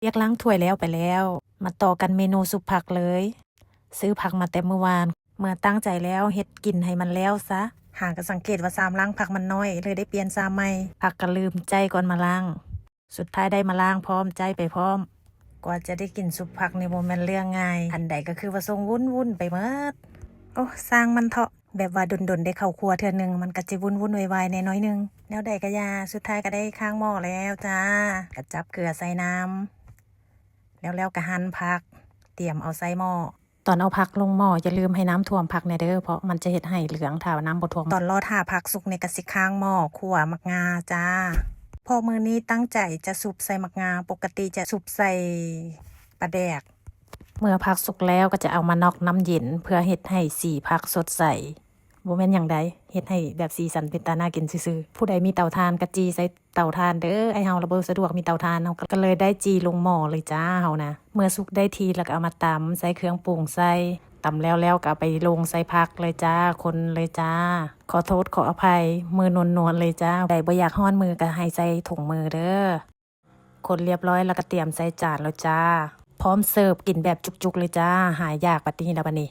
เรียกล้างถ้วยแล้วไปแล้วมาต่อกันเมนูซุปผักเลยซื้อผักมาแต่เมื่อวานเมื่อตั้งใจแล้วเฮ็ดกินให้มันแล้วซะหากก็สังเกตว่าซามล้างผักมันน้อยเลยได้เปลี่ยนซามใหม่ผักก็ลืมใจก่อนมาล้างสุดท้ายได้มาล้างพร้อมใจไปพร้อมกว่าจะได้กินซุปผักในโมเมนต์เรื่องง่ายอันใดก็คือว่าทรงวุ่นไปเมิดโอ้สร้างมันเถาะแบบว่าดนๆได้เข้าครัวเทื่อนึงมันก็จะวุ่นวายๆในน้อยนึงแนวใดก็ยาสุดท้ายก็ได้ข้างหม้อแล้วจ้ากระจับเกลือใส่น้ำแล้วก็หั่นผักเตรียมเอาใส่หม้อตอนเอาผักลงหม้ออย่าลืมให้น้ำท่วมผักในเด้อเพราะมันจะเฮ็ดให้เหลืองถ้าน้ำบ่ท่วมตอนรอท่าผักสุกในกระสิข้างหม้อคั่วมักงาจ้าพอมื้อนี้ตั้งใจจะสุบใส่มักงาปกติจะสุบใส่ปลาแดกเมื่อผักสุกแล้วก็จะเอามาน็อกน้ำเย็นเพื่อเฮ็ดให้สีผักสดใสบ่แม่นหยังใดเฮ็ดให้แบบสีสันเป็นตาน่ากินซื่อๆผู้ใดมีเตาถ่านก็จีใส่เตาถ่านเด้อไอ้เฮาระเบิดสะดวกมีเตาถ่านเฮาก็เลยได้จีลงหม้อเลยจ้าเฮานะเมื่อสุกได้ทีแล้วก็เอามาตำใส่เครื่องปรุงใส่ตำแล้วก็เอาไปลงใส่ผักเลยจ้าคนเลยจ้าขอโทษขออภัยมือนวลๆเลยจ้าใดบ่อยากฮ้อนมือก็ให้ใส่ถุงมือเด้อคนเรียบร้อยแล้วก็เตรียมใส่จานแล้วจ้าพร้อมเสิร์ฟกินแบบจุกๆเลยจ้าหายากบัดนี้แล้วบัดนี้